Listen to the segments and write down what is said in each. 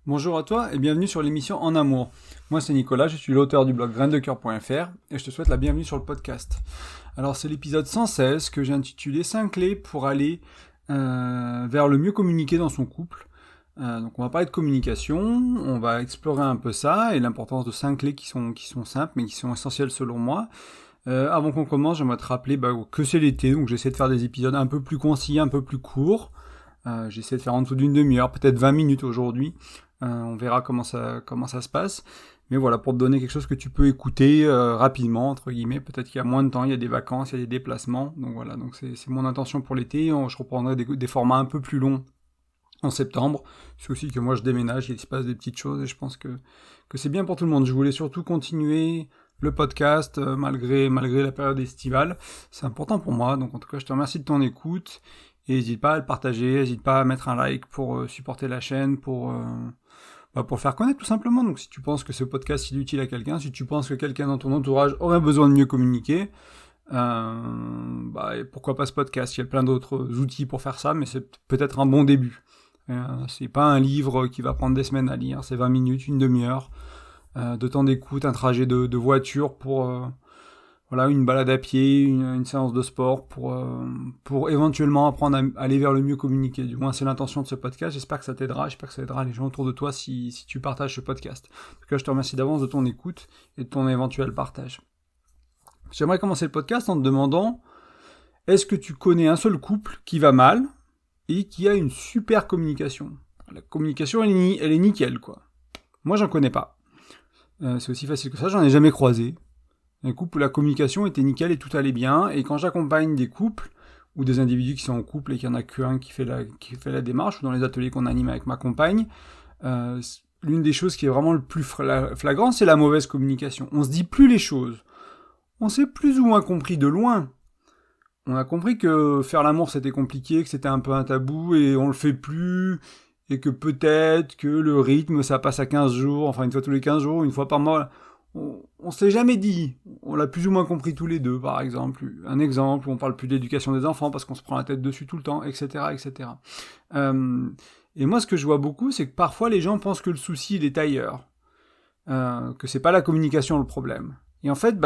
Bonjour à toi et bienvenue sur l'émission En Amour. Moi c'est Nicolas, je suis l'auteur du blog graindecoeur.fr et je te souhaite la bienvenue sur le podcast. Alors c'est l'épisode 116 que j'ai intitulé 5 clés pour aller vers le mieux communiquer dans son couple. Donc on va parler de communication, on va explorer un peu ça et l'importance de 5 clés qui sont simples mais qui sont essentielles selon moi. Avant qu'on commence, j'aimerais te rappeler que c'est l'été, donc j'essaie de faire des épisodes un peu plus concis, un peu plus courts. J'essaie de faire en dessous d'une demi-heure, peut-être 20 minutes aujourd'hui. On verra comment ça se passe. Mais voilà, pour te donner quelque chose que tu peux écouter rapidement, entre guillemets. Peut-être qu'il y a moins de temps, il y a des vacances, il y a des déplacements. Donc voilà, donc c'est mon intention pour l'été. Je reprendrai des formats un peu plus longs en septembre. C'est aussi que moi je déménage, il se passe des petites choses et je pense que c'est bien pour tout le monde. Je voulais surtout continuer le podcast malgré la période estivale. C'est important pour moi, donc en tout cas je te remercie de ton écoute. Et n'hésite pas à le partager, n'hésite pas à mettre un like pour supporter la chaîne, pour le faire connaître tout simplement. Donc si tu penses que ce podcast est utile à quelqu'un, si tu penses que quelqu'un dans ton entourage aurait besoin de mieux communiquer, pourquoi pas ce podcast? Il y a plein d'autres outils pour faire ça, mais c'est peut-être un bon début. C'est pas un livre qui va prendre des semaines à lire, c'est 20 minutes, une demi-heure de temps d'écoute, un trajet de voiture pour une balade à pied, une séance de sport pour éventuellement apprendre à aller vers le mieux communiquer. Du moins, c'est l'intention de ce podcast. J'espère que ça t'aidera. J'espère que ça aidera les gens autour de toi si tu partages ce podcast. En tout cas, je te remercie d'avance de ton écoute et de ton éventuel partage. J'aimerais commencer le podcast en te demandant, est-ce que tu connais un seul couple qui va mal et qui a une super communication? La communication, elle est nickel, quoi. Moi, j'en connais pas. C'est aussi facile que ça, j'en ai jamais croisé. Un couple où la communication était nickel et tout allait bien, et quand j'accompagne des couples, ou des individus qui sont en couple et qu'il n'y en a qu'un qui fait la démarche, ou dans les ateliers qu'on anime avec ma compagne, l'une des choses qui est vraiment le plus flagrant, c'est la mauvaise communication. On se dit plus les choses. On s'est plus ou moins compris de loin. On a compris que faire l'amour c'était compliqué, que c'était un peu un tabou, et on le fait plus, et que peut-être que le rythme ça passe à 15 jours, enfin une fois tous les 15 jours, une fois par mois. On s'est jamais dit, on l'a plus ou moins compris tous les deux, par exemple. Un exemple où on parle plus d'éducation des enfants parce qu'on se prend la tête dessus tout le temps, etc., etc. Et moi, ce que je vois beaucoup, c'est que parfois les gens pensent que le souci il est ailleurs, que c'est pas la communication le problème. Et en fait,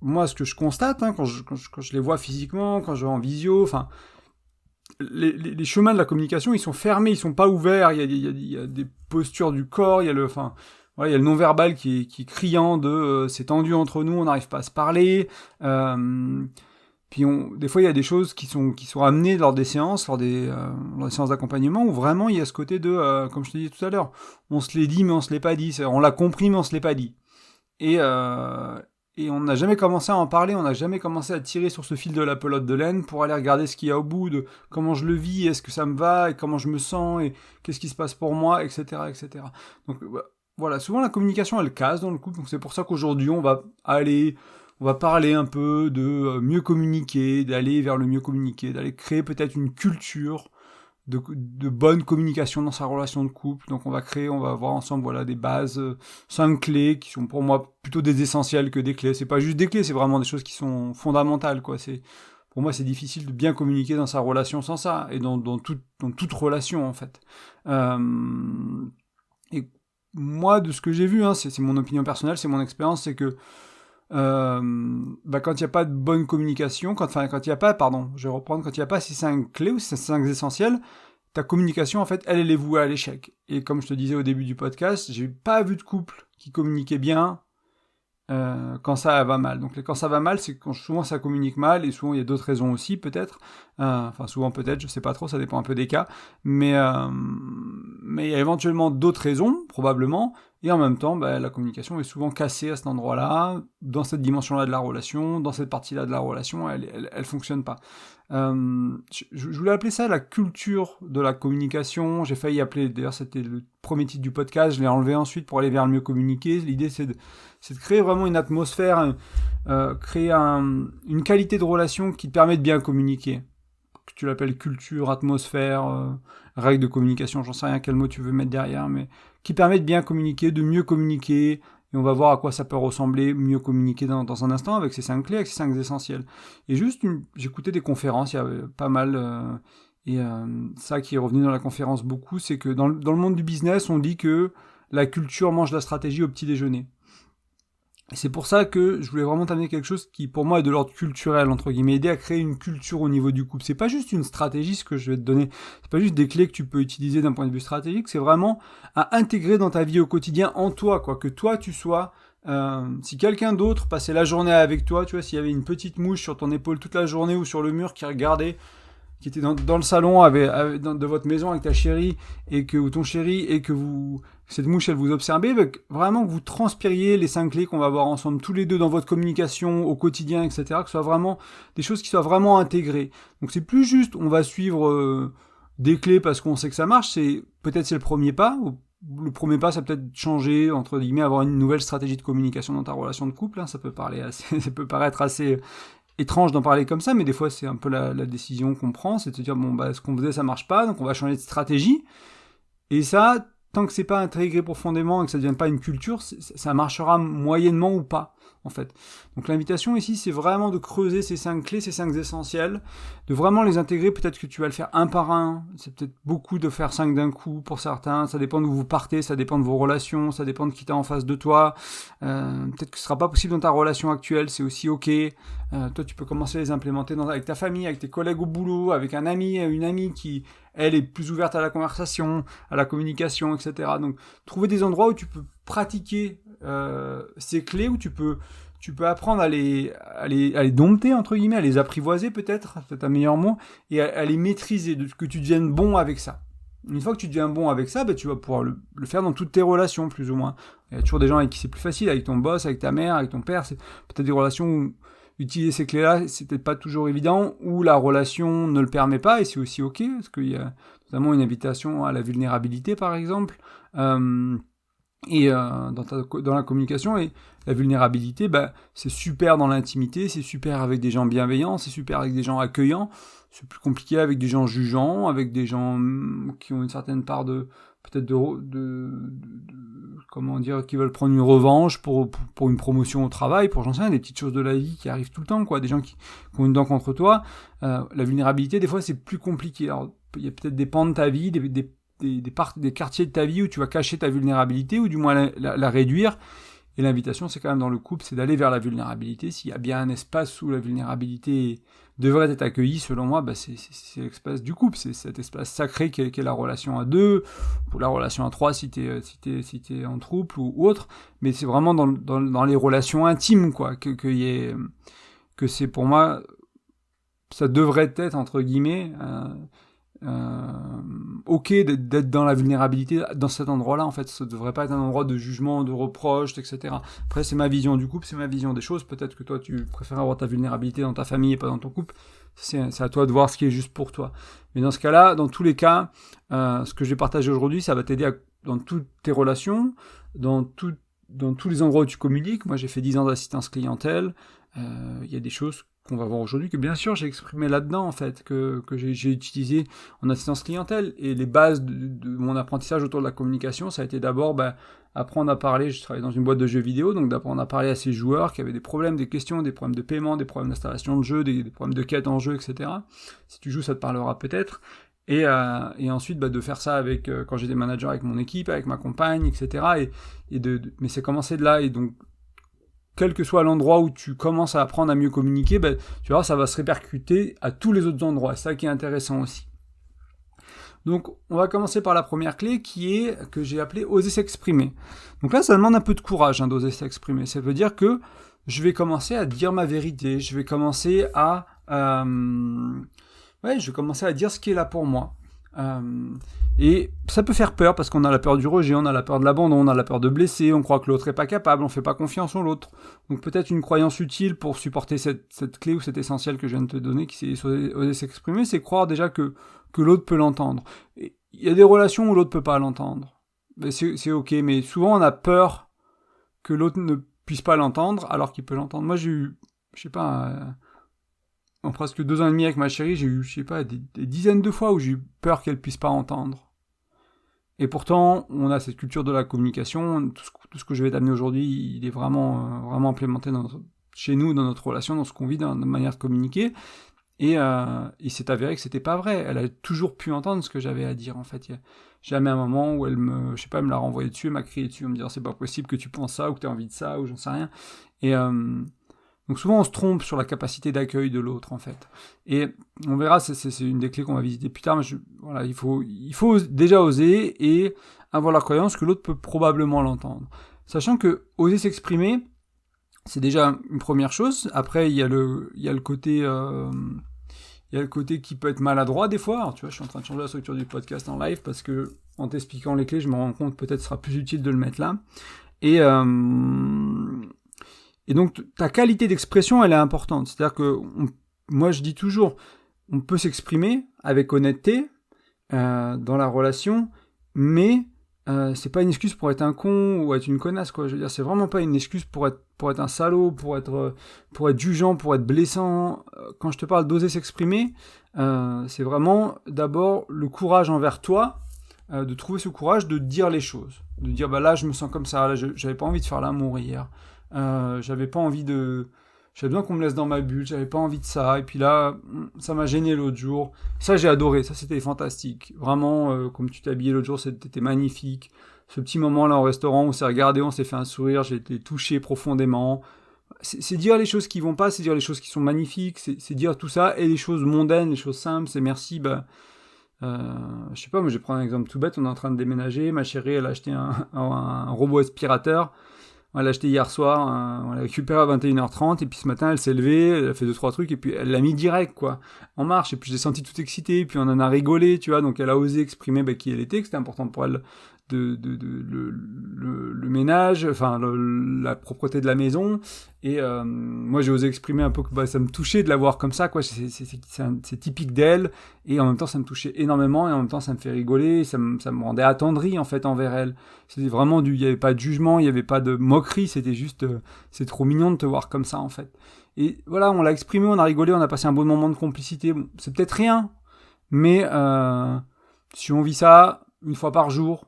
moi, ce que je constate, quand je les vois physiquement, quand je vais en visio, enfin, les chemins de la communication, ils sont fermés, ils sont pas ouverts. Il y a des postures du corps, il y a il y a le non-verbal qui est criant de c'est tendu entre nous, on n'arrive pas à se parler. Puis des fois, il y a des choses qui sont amenées lors des séances, lors des séances d'accompagnement, où vraiment il y a ce côté de, comme je te disais tout à l'heure, on se l'est dit mais on se l'est pas dit, on l'a compris mais on se l'est pas dit. Et on n'a jamais commencé à en parler, on n'a jamais commencé à tirer sur ce fil de la pelote de laine pour aller regarder ce qu'il y a au bout, de comment je le vis, est-ce que ça me va, et comment je me sens, et qu'est-ce qui se passe pour moi, etc., etc. Donc voilà, souvent la communication elle casse dans le couple, donc c'est pour ça qu'aujourd'hui on va parler un peu de mieux communiquer, d'aller vers le mieux communiquer, d'aller créer peut-être une culture de bonne communication dans sa relation de couple. Donc on va voir ensemble des bases, 5 clés qui sont pour moi plutôt des essentiels que des clés. C'est pas juste des clés, c'est vraiment des choses qui sont fondamentales, quoi. Pour moi, c'est difficile de bien communiquer dans sa relation sans ça, et dans toute relation, en fait. Et moi, de ce que j'ai vu, c'est mon opinion personnelle, c'est mon expérience, c'est que quand il n'y a pas de bonne communication, quand il n'y a pas, je vais reprendre, quand il n'y a pas ces 5 clés ou ces 5 essentiels, ta communication, en fait, elle est vouée à l'échec. Et comme je te disais au début du podcast, j'ai pas vu de couple qui communiquait bien quand ça va mal. Donc quand ça va mal, c'est quand souvent ça communique mal, et souvent il y a d'autres raisons aussi, peut-être. Souvent peut-être, je sais pas trop, ça dépend un peu des cas. Mais il y a éventuellement d'autres raisons, probablement, et en même temps, la communication est souvent cassée à cet endroit-là, dans cette dimension-là de la relation, dans cette partie-là de la relation, elle fonctionne pas. Je voulais appeler ça la culture de la communication. J'ai failli appeler, d'ailleurs c'était le premier titre du podcast, je l'ai enlevé ensuite pour aller vers le mieux communiquer. L'idée c'est de créer vraiment une atmosphère, créer une qualité de relation qui te permet de bien communiquer. Que tu l'appelles culture, atmosphère, règle de communication, j'en sais rien quel mot tu veux mettre derrière, mais qui permet de bien communiquer, de mieux communiquer. Et on va voir à quoi ça peut ressembler, mieux communiquer dans un instant, avec ces 5 clés, avec ces 5 essentiels. Et j'écoutais des conférences, il y avait pas mal, ça qui est revenu dans la conférence beaucoup, c'est que dans le monde du business, on dit que la culture mange la stratégie au petit déjeuner. Et c'est pour ça que je voulais vraiment t'amener quelque chose qui, pour moi, est de l'ordre culturel, entre guillemets, aider à créer une culture au niveau du couple. C'est pas juste une stratégie, ce que je vais te donner. C'est pas juste des clés que tu peux utiliser d'un point de vue stratégique. C'est vraiment à intégrer dans ta vie au quotidien, en toi, quoi. Que toi, tu sois, si quelqu'un d'autre passait la journée avec toi, tu vois, s'il y avait une petite mouche sur ton épaule toute la journée ou sur le mur qui regardait, qui était dans le salon de votre maison avec ta chérie ou ton chéri, et que cette mouche elle vous observait, vraiment que vous transpiriez les 5 clés qu'on va voir ensemble tous les deux dans votre communication au quotidien, etc. Que ce soit vraiment des choses qui soient vraiment intégrées. Donc c'est plus juste on va suivre des clés parce qu'on sait que ça marche, c'est le premier pas. Le premier pas, ça peut être changer, entre guillemets, avoir une nouvelle stratégie de communication dans ta relation de couple. Hein. Ça peut paraître assez étrange d'en parler comme ça, mais des fois c'est un peu la décision qu'on prend, c'est de se dire ce qu'on faisait ça marche pas, donc on va changer de stratégie. Et ça, tant que c'est pas intégré profondément et que ça devient pas une culture, ça marchera moyennement ou pas, en fait. Donc l'invitation ici, c'est vraiment de creuser ces 5 clés, ces 5 essentiels, de vraiment les intégrer. Peut-être que tu vas le faire un par un, c'est peut-être beaucoup de faire 5 d'un coup pour certains, ça dépend d'où vous partez, ça dépend de vos relations, ça dépend de qui t'as en face de toi, peut-être que ce sera pas possible dans ta relation actuelle, c'est aussi ok. Toi tu peux commencer à les implémenter avec ta famille, avec tes collègues au boulot, avec un ami, une amie qui elle est plus ouverte à la conversation, à la communication, etc. Donc trouver des endroits où tu peux pratiquer ces clés, où tu peux apprendre à les dompter, entre guillemets, à les apprivoiser peut-être, c'est un meilleur mot, et à les maîtriser, que tu deviennes bon avec ça. Une fois que tu deviens bon avec ça, tu vas pouvoir le faire dans toutes tes relations, plus ou moins. Il y a toujours des gens avec qui c'est plus facile, avec ton boss, avec ta mère, avec ton père, c'est peut-être des relations où utiliser ces clés-là, c'est peut-être pas toujours évident, ou la relation ne le permet pas, et c'est aussi ok, parce qu'il y a notamment une invitation à la vulnérabilité, par exemple, dans la communication, et la vulnérabilité, c'est super dans l'intimité, c'est super avec des gens bienveillants, c'est super avec des gens accueillants, c'est plus compliqué avec des gens jugeants, avec des gens qui ont une certaine part comment dire, qui veulent prendre une revanche pour une promotion au travail, pour j'en sais rien, des petites choses de la vie qui arrivent tout le temps, quoi, des gens qui ont une dent contre toi. La vulnérabilité, des fois, c'est plus compliqué. Alors, il y a peut-être des pans de ta vie, des quartiers de ta vie où tu vas cacher ta vulnérabilité, ou du moins la réduire. Et l'invitation, c'est quand même dans le couple, c'est d'aller vers la vulnérabilité. S'il y a bien un espace où la vulnérabilité devrait être accueillie, selon moi, c'est l'espace du couple, c'est cet espace sacré qu'est la relation à deux, ou la relation à trois si t'es en couple ou autre, mais c'est vraiment dans les relations intimes, quoi, que c'est pour moi, ça devrait être, entre guillemets, ok d'être dans la vulnérabilité dans cet endroit-là. En fait, ça devrait pas être un endroit de jugement, de reproche, etc. Après, c'est ma vision du couple, c'est ma vision des choses. Peut-être que toi, tu préfères avoir ta vulnérabilité dans ta famille et pas dans ton couple. C'est à toi de voir ce qui est juste pour toi. Mais dans ce cas-là, dans tous les cas, ce que je vais partager aujourd'hui, ça va t'aider dans toutes tes relations, dans tous les endroits où tu communiques. Moi, j'ai fait 10 ans d'assistance clientèle. Il y a des choses qu'on va voir aujourd'hui, que bien sûr j'ai exprimé là-dedans, en fait, que j'ai utilisé en assistance clientèle. Et les bases de mon apprentissage autour de la communication, ça a été d'abord apprendre à parler. Je travaillais dans une boîte de jeux vidéo, donc d'apprendre à parler à ces joueurs qui avaient des problèmes, des questions, des problèmes de paiement, des problèmes d'installation de jeu, des problèmes de quête en jeu, etc. Si tu joues, ça te parlera peut-être. Et ensuite de faire ça avec quand j'étais manager avec mon équipe, avec ma compagne, etc. Mais c'est commencé de là. Et donc quel que soit l'endroit où tu commences à apprendre à mieux communiquer, tu vois, ça va se répercuter à tous les autres endroits. C'est ça qui est intéressant aussi. Donc, on va commencer par la première clé que j'ai appelée oser s'exprimer. Donc là, ça demande un peu de courage d'oser s'exprimer. Ça veut dire que je vais commencer à dire ma vérité. Je vais commencer à dire ce qui est là pour moi. Et ça peut faire peur parce qu'on a la peur du rejet, on a la peur de l'abandon, on a la peur de blesser, on croit que l'autre est pas capable, on fait pas confiance en l'autre. Donc peut-être une croyance utile pour supporter cette clé ou cet essentiel que je viens de te donner, qui c'est oser s'exprimer, c'est croire déjà que l'autre peut l'entendre. Il y a des relations où l'autre peut pas l'entendre. Mais c'est ok, mais souvent on a peur que l'autre ne puisse pas l'entendre alors qu'il peut l'entendre. Moi j'ai eu, je sais pas, en presque 2 ans et demi avec ma chérie, j'ai eu, je sais pas, des dizaines de fois où j'ai eu peur qu'elle puisse pas entendre. Et pourtant, on a cette culture de la communication. Tout ce que je vais t'amener aujourd'hui, il est vraiment implémenté chez nous, dans notre relation, dans ce qu'on vit, dans notre manière de communiquer. Et il s'est avéré que c'était pas vrai. Elle a toujours pu entendre ce que j'avais à dire, en fait. Il y a jamais un moment où elle me l'a renvoyé dessus, elle m'a crié dessus, en me disant c'est pas possible que tu penses ça, ou que tu as envie de ça, ou j'en sais rien. Et donc souvent on se trompe sur la capacité d'accueil de l'autre, en fait. Et on verra, c'est une des clés qu'on va visiter plus tard, mais voilà, il faut déjà oser et avoir la croyance que l'autre peut probablement l'entendre. Sachant que oser s'exprimer, c'est déjà une première chose. Après, il y a le côté qui peut être maladroit des fois. Alors, tu vois, je suis en train de changer la structure du podcast en live parce que, en t'expliquant les clés, je me rends compte peut-être ce sera plus utile de le mettre là. Et donc, ta qualité d'expression, elle est importante. C'est-à-dire que, moi, je dis toujours, on peut s'exprimer avec honnêteté dans la relation, mais c'est pas une excuse pour être un con ou être une connasse, quoi. Je veux dire, c'est vraiment pas une excuse pour être un salaud, pour être jugeant, pour être blessant. Quand je te parle d'oser s'exprimer, c'est vraiment d'abord le courage envers toi, de trouver ce courage de dire les choses, de dire bah là je me sens comme ça, là j'avais pas envie de faire l'amour hier, j'avais besoin qu'on me laisse dans ma bulle, j'avais pas envie de ça, et puis là ça m'a gêné l'autre jour, ça j'ai adoré, ça c'était fantastique, vraiment, comme tu t'es habillé l'autre jour, c'était magnifique, ce petit moment là au restaurant, on s'est regardé, on s'est fait un sourire, j'ai été touché profondément. C'est dire les choses qui vont pas, c'est dire les choses qui sont magnifiques, c'est dire tout ça, et les choses mondaines, les choses simples, c'est merci, je sais pas, moi je vais prendre un exemple tout bête, on est en train de déménager, ma chérie elle a acheté un robot aspirateur, on l'a acheté hier soir, on l'a récupéré à 21h30, et puis ce matin elle s'est levée, elle a fait 2-3 trucs, et puis elle l'a mis direct, quoi, en marche, et puis je l'ai senti tout excité, et puis on en a rigolé, tu vois, donc elle a osé exprimer qui elle était, que c'était important pour elle le ménage, enfin la propreté de la maison, et moi j'ai osé exprimer un peu que ça me touchait de la voir comme ça, quoi. C'est typique d'elle, et en même temps ça me touchait énormément, et en même temps ça me fait rigoler, ça me rendait attendri en fait envers elle. C'était vraiment il n'y avait pas de jugement, il n'y avait pas de moquerie, c'était juste c'est trop mignon de te voir comme ça en fait. Et voilà, on l'a exprimé, on a rigolé, on a passé un bon moment de complicité. Bon, c'est peut-être rien, mais si on vit ça une fois par jour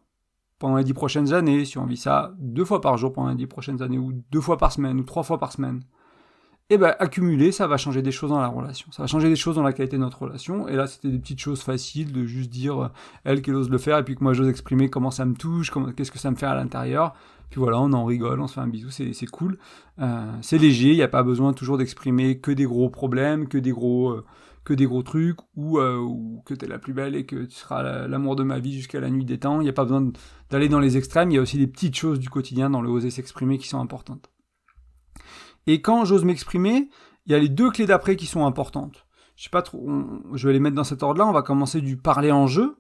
pendant les 10 prochaines années, si on vit ça 2 fois par jour pendant les 10 prochaines années, ou 2 fois par semaine, ou 3 fois par semaine, et accumuler, ça va changer des choses dans la relation. Ça va changer des choses dans la qualité de notre relation. Et là, c'était des petites choses faciles de juste dire, elle qu'elle ose le faire, et puis que moi j'ose exprimer comment ça me touche, qu'est-ce que ça me fait à l'intérieur. Puis voilà, on en rigole, on se fait un bisou, c'est cool. C'est léger, il n'y a pas besoin toujours d'exprimer que des gros problèmes, que des gros trucs, ou que t'es la plus belle et que tu seras l'amour de ma vie jusqu'à la nuit des temps. Il n'y a pas besoin d'aller dans les extrêmes, il y a aussi des petites choses du quotidien dans le oser s'exprimer qui sont importantes. Et quand j'ose m'exprimer, il y a les 2 clés d'après qui sont importantes. Je sais pas trop, je vais les mettre dans cet ordre-là, on va commencer du parler en jeu.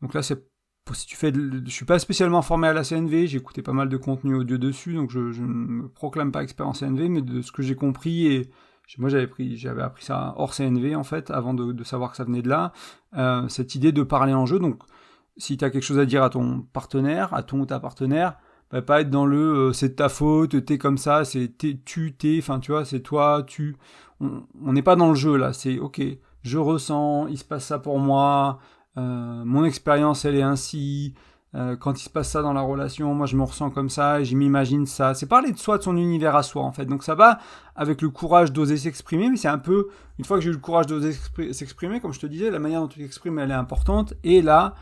Donc là, c'est si tu fais je suis pas spécialement formé à la CNV, j'ai écouté pas mal de contenu audio dessus, donc je ne me proclame pas expert en CNV, mais de ce que j'ai compris, et moi j'avais appris ça hors CNV en fait, avant de savoir que ça venait de là, cette idée de parler en jeu. Donc si tu as quelque chose à dire à ton partenaire, à ton ou ta partenaire, pas être dans le c'est de ta faute, t'es comme ça, c'est t'es, enfin tu vois, c'est toi, tu. On n'est pas dans le jeu là, c'est ok, je ressens, il se passe ça pour moi, mon expérience elle est ainsi, quand il se passe ça dans la relation, moi je me ressens comme ça, et je m'imagine ça. C'est parler de soi, de son univers à soi en fait. Donc ça va avec le courage d'oser s'exprimer, mais c'est un peu, une fois que j'ai eu le courage d'oser s'exprimer, comme je te disais, la manière dont tu t'exprimes elle est importante, et là,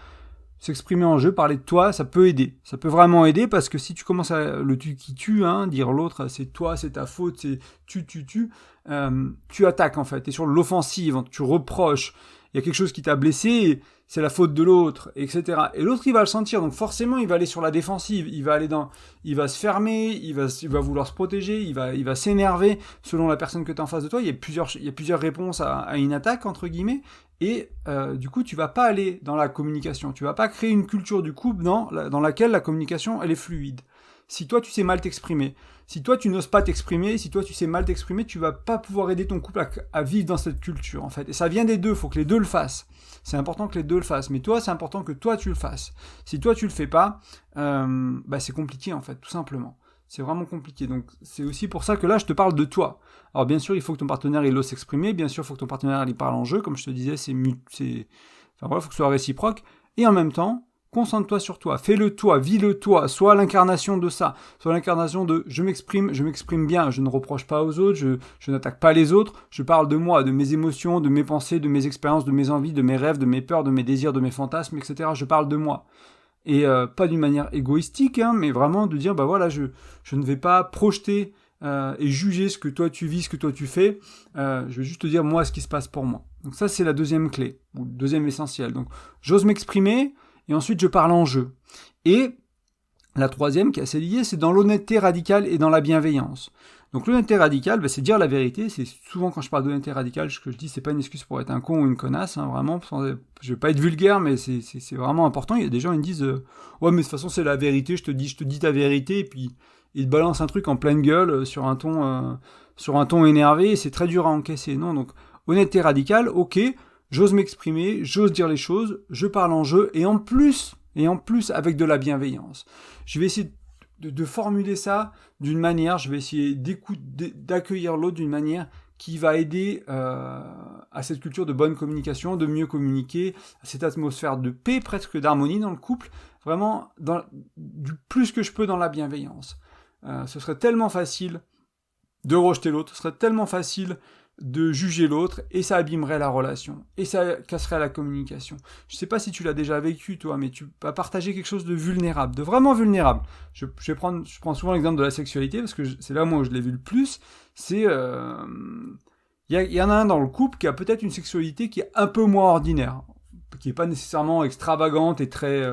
s'exprimer en jeu, parler de toi, ça peut aider. Ça peut vraiment aider, parce que si tu commences à le tu qui tue, dire l'autre, c'est toi, c'est ta faute, c'est tu attaques en fait. T'es sur l'offensive, tu reproches, il y a quelque chose qui t'a blessé, c'est la faute de l'autre, etc. Et l'autre, il va le sentir, donc forcément, il va aller sur la défensive, il va se fermer, il va vouloir se protéger, il va s'énerver selon la personne que tu as en face de toi. Il y a plusieurs réponses à une attaque, entre guillemets, et du coup, tu vas pas aller dans la communication, tu vas pas créer une culture du couple dans laquelle la communication, elle est fluide. Si toi, tu sais mal t'exprimer, si toi, tu n'oses pas t'exprimer, si toi, tu sais mal t'exprimer, tu vas pas pouvoir aider ton couple à vivre dans cette culture, en fait. Et ça vient des deux, il faut que les deux le fassent. C'est important que les deux le fassent, mais toi, c'est important que toi, tu le fasses. Si toi, tu le fais pas, c'est compliqué, en fait, tout simplement. C'est vraiment compliqué. Donc, c'est aussi pour ça que là, je te parle de toi. Alors, bien sûr, il faut que ton partenaire, il ose s'exprimer. Bien sûr, il faut que ton partenaire, il parle en jeu. Comme je te disais, faut que ce soit réciproque. Et en même temps, concentre-toi sur toi, fais-le toi, vis-le toi, sois l'incarnation de ça, sois l'incarnation de je m'exprime bien, je ne reproche pas aux autres, je n'attaque pas les autres, je parle de moi, de mes émotions, de mes pensées, de mes expériences, de mes envies, de mes rêves, de mes peurs, de mes désirs, de mes fantasmes, etc. Je parle de moi. Et pas d'une manière égoïstique, hein, mais vraiment de dire, bah voilà, je ne vais pas projeter et juger ce que toi tu vis, ce que toi tu fais, je vais juste te dire moi ce qui se passe pour moi. Donc ça c'est la deuxième clé, ou le deuxième essentiel. Donc j'ose m'exprimer, et ensuite je parle en jeu. Et la troisième qui est assez liée, c'est dans l'honnêteté radicale et dans la bienveillance. Donc l'honnêteté radicale, c'est dire la vérité. C'est souvent quand je parle d'honnêteté radicale, ce que je dis, c'est pas une excuse pour être un con ou une connasse, hein, vraiment. Je vais pas être vulgaire, mais c'est vraiment important. Il y a des gens qui me disent ouais, mais de toute façon c'est la vérité. Je te dis ta vérité, et puis ils te balancent un truc en pleine gueule sur un ton énervé. Et c'est très dur à encaisser. Non, donc honnêteté radicale, ok, j'ose m'exprimer, j'ose dire les choses, je parle en jeu, et en plus avec de la bienveillance. Je vais essayer de formuler ça d'une manière, je vais essayer d'accueillir l'autre d'une manière qui va aider à cette culture de bonne communication, de mieux communiquer, à cette atmosphère de paix, presque d'harmonie dans le couple, vraiment du plus que je peux dans la bienveillance. Ce serait tellement facile de rejeter l'autre, ce serait tellement facile de juger l'autre, et ça abîmerait la relation, et ça casserait la communication. Je sais pas si tu l'as déjà vécu, toi, mais tu vas partager quelque chose de vulnérable, de vraiment vulnérable. Je prends souvent l'exemple de la sexualité, parce que c'est là moi où je l'ai vu le plus, c'est... Il y en a un dans le couple qui a peut-être une sexualité qui est un peu moins ordinaire, qui est pas nécessairement extravagante et très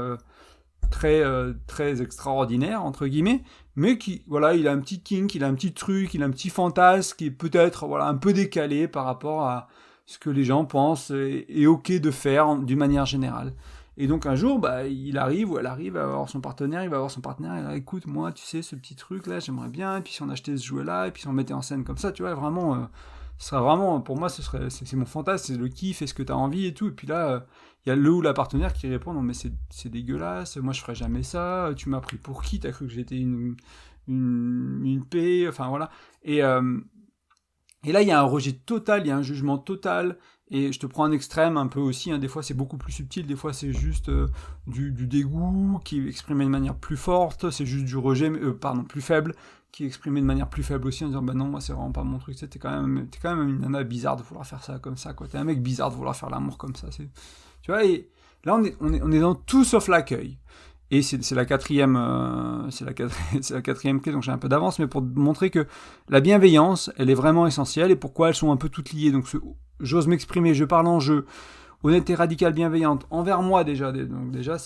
extraordinaire, entre guillemets, mais qui, voilà, il a un petit kink, il a un petit truc, il a un petit fantasme qui est peut-être, voilà, un peu décalé par rapport à ce que les gens pensent et ok de faire d'une manière générale. Et donc un jour, il arrive ou elle arrive à avoir son partenaire, il va avoir son partenaire, et là, écoute, moi, tu sais, ce petit truc-là, j'aimerais bien, et puis si on achetait ce jouet-là, et puis si on mettait en scène comme ça, tu vois, vraiment... ce serait vraiment, pour moi, c'est mon fantasme, c'est le kiff, est-ce que t'as envie et tout. Et puis là, il y a le ou la partenaire qui répond, non mais c'est dégueulasse, moi je ferais jamais ça, tu m'as pris pour qui, t'as cru que j'étais une paix, enfin voilà. Et là, il y a un rejet total, il y a un jugement total, et je te prends un extrême un peu aussi, hein, des fois c'est beaucoup plus subtil, des fois c'est juste du dégoût qui est exprimé de manière plus forte, c'est juste du rejet, plus faible, qui est exprimé de manière plus faible aussi en disant bah non, moi c'est vraiment pas mon truc, t'es quand même une nana bizarre de vouloir faire ça comme ça, quoi. T'es un mec bizarre de vouloir faire l'amour comme ça, tu vois. Et là on est dans tout sauf l'accueil. Et c'est la quatrième clé, donc j'ai un peu d'avance, mais pour montrer que la bienveillance, elle est vraiment essentielle, et pourquoi elles sont un peu toutes liées. Donc j'ose m'exprimer, je parle en jeu, honnêteté radicale bienveillante envers moi déjà. Donc déjà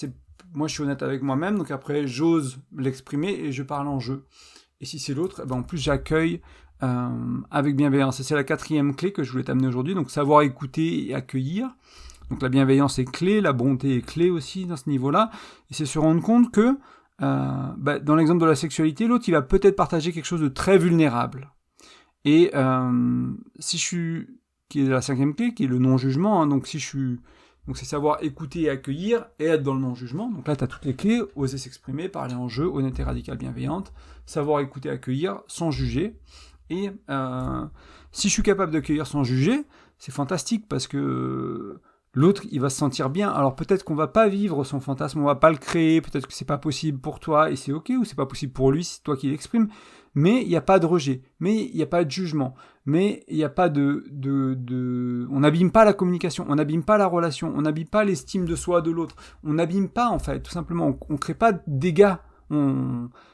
moi je suis honnête avec moi-même, donc après j'ose l'exprimer et je parle en jeu. Et si c'est l'autre, en plus j'accueille avec bienveillance. Et c'est la quatrième clé que je voulais t'amener aujourd'hui, donc savoir écouter et accueillir. Donc la bienveillance est clé, la bonté est clé aussi dans ce niveau-là. Et c'est se rendre compte que, dans l'exemple de la sexualité, l'autre il va peut-être partager quelque chose de très vulnérable. Et qui est la cinquième clé, qui est le non-jugement, hein, donc c'est savoir écouter et accueillir et être dans le non-jugement. Donc là, tu as toutes les clés, oser s'exprimer, parler en jeu, honnêteté radicale bienveillante, savoir écouter et accueillir sans juger. Et si je suis capable d'accueillir sans juger, c'est fantastique parce que l'autre, il va se sentir bien. Alors peut-être qu'on va pas vivre son fantasme, on va pas le créer, peut-être que c'est pas possible pour toi et c'est ok, ou c'est pas possible pour lui, c'est toi qui l'exprimes. Mais il n'y a pas de rejet, mais il n'y a pas de jugement, mais il n'y a pas on n'abîme pas la communication, on n'abîme pas la relation, on n'abîme pas l'estime de soi de l'autre, on n'abîme pas en fait, tout simplement, on crée pas de dégâts.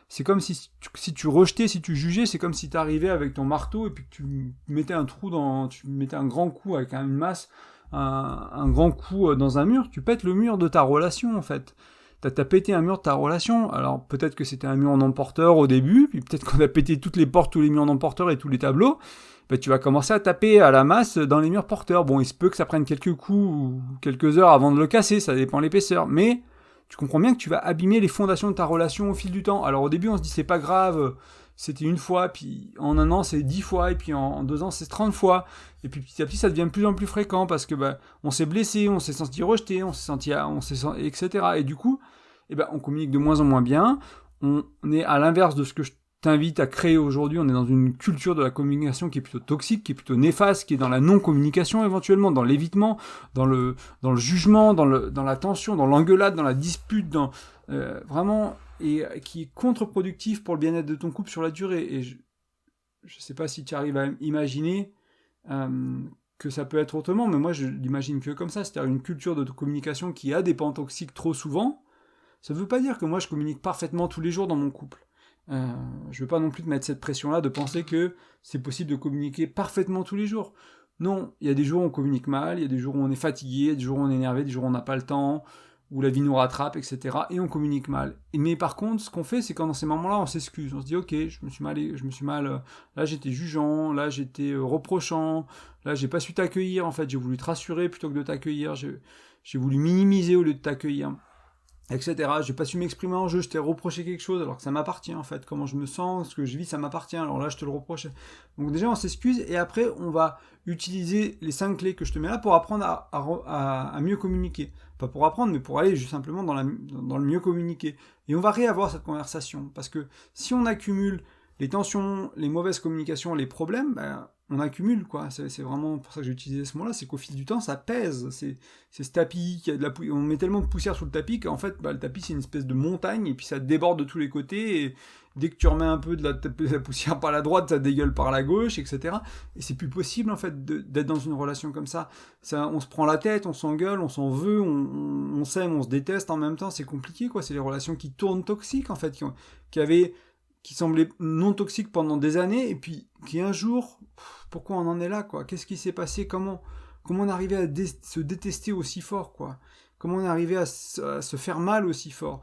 C'est comme si tu rejetais, si tu jugeais, c'est comme si tu arrivais avec ton marteau et puis que tu mettais tu mettais un grand coup avec une masse, un grand coup dans un mur, tu pètes le mur de ta relation en fait. T'as pété un mur de ta relation, alors peut-être que c'était un mur non-porteur au début, puis peut-être qu'on a pété toutes les portes, tous les murs non-porteurs et tous les tableaux, tu vas commencer à taper à la masse dans les murs porteurs. Bon, il se peut que ça prenne quelques coups ou quelques heures avant de le casser, ça dépend de l'épaisseur, mais tu comprends bien que tu vas abîmer les fondations de ta relation au fil du temps. Alors au début, on se dit c'est pas grave, c'était une fois, puis en un an c'est 10 fois, et puis en 2 ans c'est 30 fois, et puis petit à petit ça devient de plus en plus fréquent, parce que on s'est blessé, on s'est senti rejeté, etc. Et du coup, on communique de moins en moins bien, on est à l'inverse de ce que je t'invite à créer aujourd'hui. On est dans une culture de la communication qui est plutôt toxique, qui est plutôt néfaste, qui est dans la non-communication éventuellement, dans l'évitement, dans le jugement, dans la tension, dans l'engueulade, dans la dispute, vraiment, et qui est contre-productif pour le bien-être de ton couple sur la durée. Et je sais pas si tu arrives à imaginer que ça peut être autrement, mais moi je l'imagine que comme ça, c'est-à-dire une culture de communication qui a des pans toxiques trop souvent. Ça veut pas dire que moi je communique parfaitement tous les jours dans mon couple. Je veux pas non plus te mettre cette pression-là de penser que c'est possible de communiquer parfaitement tous les jours. Non, il y a des jours où on communique mal, il y a des jours où on est fatigué, il y a des jours où on est énervé, des jours où on n'a pas le temps, où la vie nous rattrape, etc. Et on communique mal. Mais par contre, ce qu'on fait, c'est quand dans ces moments-là, on s'excuse. On se dit, ok, je me suis mal, là j'étais jugeant, là j'étais reprochant, là j'ai pas su t'accueillir, en fait, j'ai voulu te rassurer plutôt que de t'accueillir, j'ai voulu minimiser au lieu de t'accueillir, etc. J'ai pas su m'exprimer en jeu, je t'ai reproché quelque chose alors que ça m'appartient en fait. Comment je me sens, ce que je vis, ça m'appartient. Alors là, je te le reproche. Donc déjà, on s'excuse et après, on va utiliser les 5 clés que je te mets là pour apprendre à mieux communiquer. Pas pour apprendre, mais pour aller juste simplement dans le mieux communiquer. Et on va réavoir cette conversation parce que si on accumule les tensions, les mauvaises communications, les problèmes, on accumule, quoi. C'est vraiment pour ça que j'ai utilisé ce mot-là, c'est qu'au fil du temps, ça pèse. C'est ce tapis, on met tellement de poussière sous le tapis qu'en fait, le tapis, c'est une espèce de montagne, et puis ça déborde de tous les côtés, et dès que tu remets un peu de la poussière par la droite, ça dégueule par la gauche, etc. Et c'est plus possible, en fait, d'être dans une relation comme ça. On se prend la tête, on s'engueule, on s'en veut, on s'aime, on se déteste en même temps, c'est compliqué, quoi. C'est les relations qui tournent toxiques, en fait, qui semblaient non toxiques pendant des années, et puis qui un jour, pourquoi on en est là, quoi? Qu'est-ce qui s'est passé? Comment on est arrivé à se détester aussi fort, quoi? Comment on est arrivé à se faire mal aussi fort?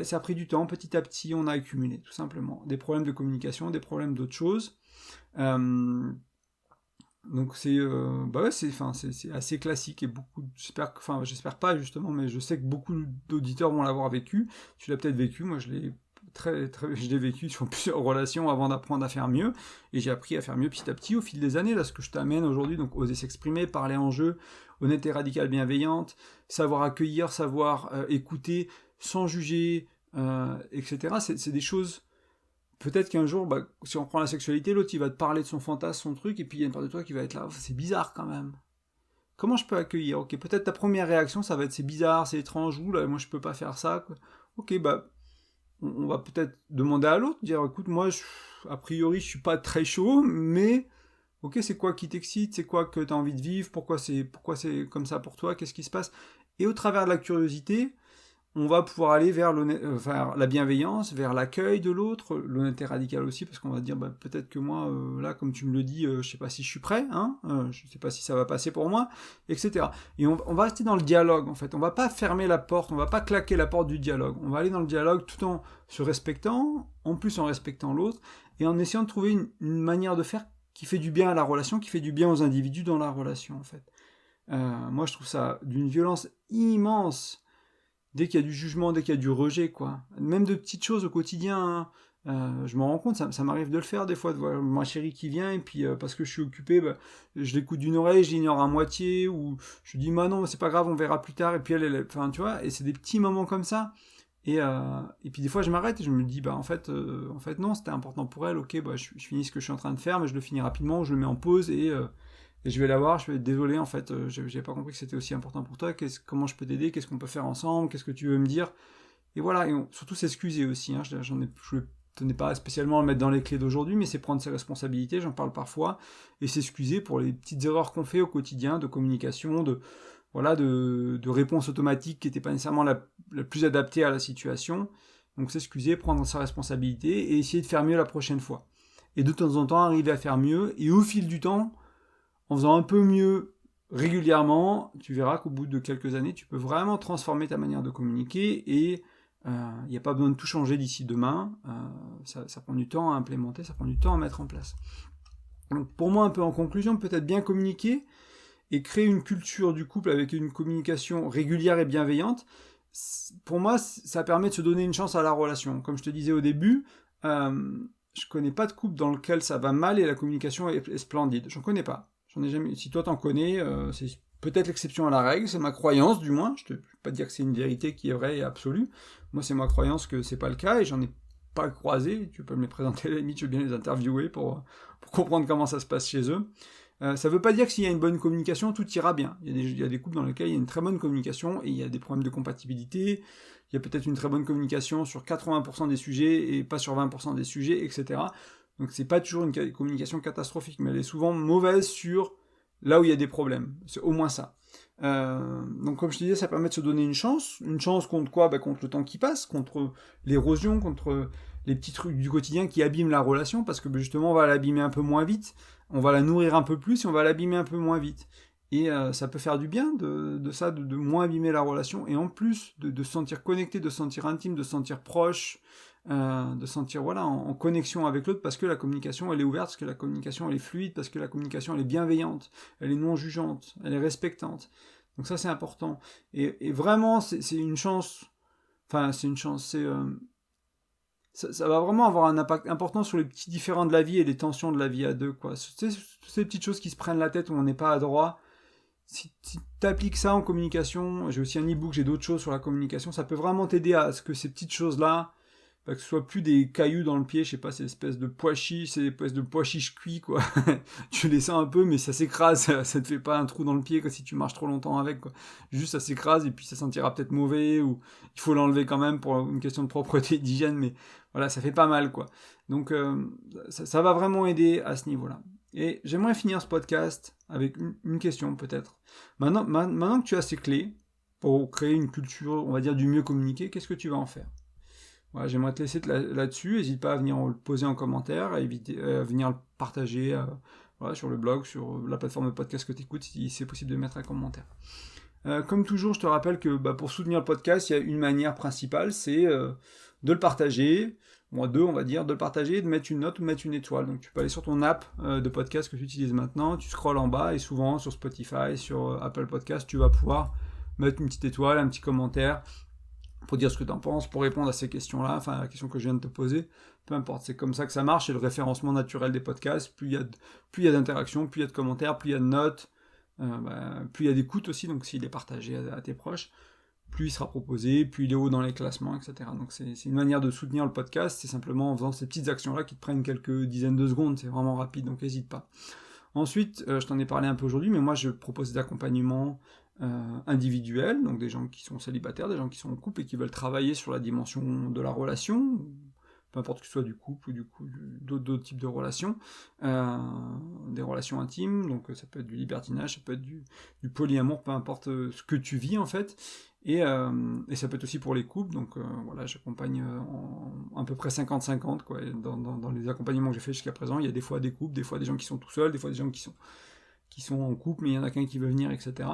Ça a pris du temps, petit à petit, on a accumulé, tout simplement. Des problèmes de communication, des problèmes d'autres choses. Donc c'est assez classique et j'espère pas justement, mais je sais que beaucoup d'auditeurs vont l'avoir vécu. Tu l'as peut-être vécu, moi je l'ai je l'ai vécu sur plusieurs relations avant d'apprendre à faire mieux, et j'ai appris à faire mieux petit à petit au fil des années. Là, ce que je t'amène aujourd'hui, donc oser s'exprimer, parler en jeu, honnêteté radicale bienveillante, savoir accueillir, savoir écouter sans juger, etc. C'est des choses. Peut-être qu'un jour, si on prend la sexualité, l'autre il va te parler de son fantasme, son truc, et puis il y a une part de toi qui va être là, c'est bizarre quand même. Comment je peux accueillir? Ok, peut-être ta première réaction, ça va être c'est bizarre, c'est étrange, ou là, moi je peux pas faire ça, quoi. Ok, on va peut-être demander à l'autre, dire écoute, moi, a priori, je suis pas très chaud, mais ok, c'est quoi qui t'excite, c'est quoi que tu as envie de vivre, pourquoi c'est comme ça pour toi, qu'est-ce qui se passe? Et au travers de la curiosité, on va pouvoir aller vers la bienveillance, vers l'accueil de l'autre, l'honnêteté radicale aussi, parce qu'on va dire peut-être que moi, là, comme tu me le dis, je sais pas si je suis prêt, je sais pas si ça va passer pour moi, etc. Et on va rester dans le dialogue, en fait. On va pas fermer la porte, on va pas claquer la porte du dialogue. On va aller dans le dialogue tout en se respectant, en plus en respectant l'autre, et en essayant de trouver une manière de faire qui fait du bien à la relation, qui fait du bien aux individus dans la relation, en fait. Moi, je trouve ça d'une violence immense. Dès qu'il y a du jugement, dès qu'il y a du rejet, quoi. Même de petites choses au quotidien, je m'en rends compte, ça m'arrive de le faire des fois, de voir ma chérie qui vient, et puis parce que je suis occupé, je l'écoute d'une oreille, je l'ignore à moitié, ou je dis, non, c'est pas grave, on verra plus tard, et puis enfin, tu vois, et c'est des petits moments comme ça, et puis des fois je m'arrête, et je me dis, en fait non, c'était important pour elle, ok, je finis ce que je suis en train de faire, mais je le finis rapidement, je le mets en pause, et je vais la voir, je vais être désolé, en fait, j'avais pas compris que c'était aussi important pour toi, comment je peux t'aider, qu'est-ce qu'on peut faire ensemble, qu'est-ce que tu veux me dire, et voilà, et surtout s'excuser aussi, je ne tenais pas spécialement à le mettre dans les clés d'aujourd'hui, mais c'est prendre ses responsabilités, j'en parle parfois, et s'excuser pour les petites erreurs qu'on fait au quotidien, de communication, de réponse automatique qui n'était pas nécessairement la plus adaptée à la situation, donc s'excuser, prendre sa responsabilité, et essayer de faire mieux la prochaine fois. Et de temps en temps, arriver à faire mieux, et au fil du temps, en faisant un peu mieux régulièrement, tu verras qu'au bout de quelques années, tu peux vraiment transformer ta manière de communiquer, et il n'y a pas besoin de tout changer d'ici demain, ça prend du temps à implémenter, ça prend du temps à mettre en place. Donc pour moi, un peu en conclusion, peut-être bien communiquer, et créer une culture du couple avec une communication régulière et bienveillante, pour moi, ça permet de se donner une chance à la relation. Comme je te disais au début, je connais pas de couple dans lequel ça va mal et la communication est splendide. J'en connais pas. J'en ai jamais. Si toi t'en connais, c'est peut-être l'exception à la règle, c'est ma croyance du moins. Je ne vais pas te dire que c'est une vérité qui est vraie et absolue. Moi, c'est ma croyance que c'est pas le cas, et j'en ai pas croisés, tu peux me les présenter à la limite, je veux bien les interviewer pour comprendre comment ça se passe chez eux. Ça veut pas dire que s'il y a une bonne communication, tout ira bien. Il y a des couples dans lesquels il y a une très bonne communication et il y a des problèmes de compatibilité, il y a peut-être une très bonne communication sur 80% des sujets et pas sur 20% des sujets, etc. Donc c'est pas toujours une communication catastrophique, mais elle est souvent mauvaise sur là où il y a des problèmes. C'est au moins ça. Donc comme je te disais, ça permet de se donner une chance. Une chance contre quoi ? Contre le temps qui passe, contre l'érosion, contre les petits trucs du quotidien qui abîment la relation, parce que justement on va l'abîmer un peu moins vite, on va la nourrir un peu plus et on va l'abîmer un peu moins vite. Et ça peut faire du bien de ça, de moins abîmer la relation, et en plus de se sentir connecté, de se sentir intime, de se sentir proche, de se sentir en connexion avec l'autre, parce que la communication elle est ouverte, parce que la communication elle est fluide, parce que la communication elle est bienveillante, elle est non jugeante, elle est respectante. Donc ça c'est important. Et vraiment c'est une chance, ça va vraiment avoir un impact important sur les petits différends de la vie et les tensions de la vie à deux, quoi. Ces petites choses qui se prennent la tête où on n'est pas adroit. Si tu appliques ça en communication, j'ai aussi un e-book, j'ai d'autres choses sur la communication, ça peut vraiment t'aider à ce que ces petites choses-là, que ce soit plus des cailloux dans le pied, je sais pas, c'est des espèces de pois chiches, cuits, quoi. Tu les sens un peu, mais ça s'écrase, ça te fait pas un trou dans le pied, quoi, si tu marches trop longtemps avec, quoi. Juste, ça s'écrase, et puis ça sentira peut-être mauvais, ou il faut l'enlever quand même pour une question de propreté et d'hygiène, mais voilà, ça fait pas mal, quoi. Donc, ça va vraiment aider à ce niveau-là. Et j'aimerais finir ce podcast avec une question, peut-être. Maintenant que tu as ces clés pour créer une culture, on va dire, du mieux communiquer, qu'est-ce que tu vas en faire ? Voilà, j'aimerais te laisser là-dessus. N'hésite pas à venir le poser en commentaire, à venir le partager sur le blog, sur la plateforme de podcast que tu écoutes, si c'est possible de mettre un commentaire. Comme toujours, je te rappelle que pour soutenir le podcast, il y a une manière principale, c'est de le partager, deux on va dire, de le partager, de mettre une note ou de mettre une étoile. Donc tu peux aller sur ton app de podcast que tu utilises maintenant, tu scrolles en bas et souvent sur Spotify, sur Apple Podcast, tu vas pouvoir mettre une petite étoile, un petit commentaire pour dire ce que tu en penses, pour répondre à ces questions-là, enfin à la question que je viens de te poser, peu importe, c'est comme ça que ça marche, c'est le référencement naturel des podcasts, plus il y a d'interactions, plus il y a de commentaires, plus il y a de notes, plus il y a d'écoute aussi, donc s'il est partagé à tes proches, plus il sera proposé, plus il est haut dans les classements, etc. Donc c'est une manière de soutenir le podcast, c'est simplement en faisant ces petites actions-là qui te prennent quelques dizaines de secondes, c'est vraiment rapide, donc n'hésite pas. Ensuite, je t'en ai parlé un peu aujourd'hui, mais moi je propose des accompagnements individuels, donc des gens qui sont célibataires, des gens qui sont en couple et qui veulent travailler sur la dimension de la relation, peu importe que ce soit du couple ou d'autres types de relations, des relations intimes, donc ça peut être du libertinage, ça peut être du polyamour, peu importe ce que tu vis en fait, et ça peut être aussi pour les couples, donc j'accompagne à peu près 50-50, quoi, dans les accompagnements que j'ai fait jusqu'à présent, il y a des fois des couples, des fois des gens qui sont tout seuls, des fois des gens qui sont en couple, mais il y en a qu'un qui veut venir, etc.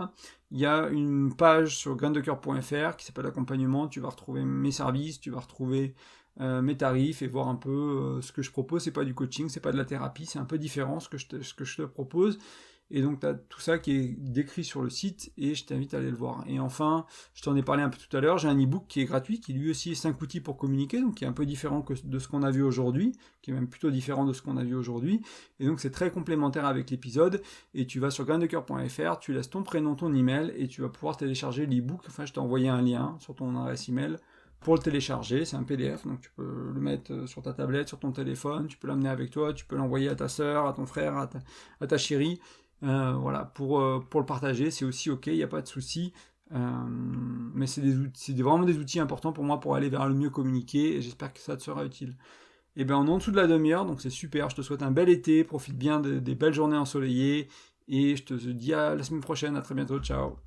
Il y a une page sur graindecoeur.fr qui s'appelle accompagnement, tu vas retrouver mes services, tu vas retrouver mes tarifs et voir un peu ce que je propose. C'est pas du coaching, c'est pas de la thérapie, c'est un peu différent ce que je te propose. Et donc tu as tout ça qui est décrit sur le site et je t'invite à aller le voir. Et enfin, je t'en ai parlé un peu tout à l'heure, j'ai un e-book qui est gratuit, qui lui aussi est 5 outils pour communiquer, donc qui est un peu différent de ce qu'on a vu aujourd'hui, qui est même plutôt différent de ce qu'on a vu aujourd'hui. Et donc c'est très complémentaire avec l'épisode. Et tu vas sur graindecoeur.fr, tu laisses ton prénom, ton email et tu vas pouvoir télécharger l'e-book. Enfin, je t'ai envoyé un lien sur ton adresse email pour le télécharger, c'est un PDF, donc tu peux le mettre sur ta tablette, sur ton téléphone, tu peux l'amener avec toi, tu peux l'envoyer à ta sœur, à ton frère, à ta chérie, pour le partager, c'est aussi ok, il n'y a pas de souci, mais c'est vraiment des outils importants pour moi pour aller vers le mieux communiquer, et j'espère que ça te sera utile. Et bien on est en dessous de la demi-heure, donc c'est super, je te souhaite un bel été, profite bien des belles journées ensoleillées, et je te dis à la semaine prochaine, à très bientôt, ciao.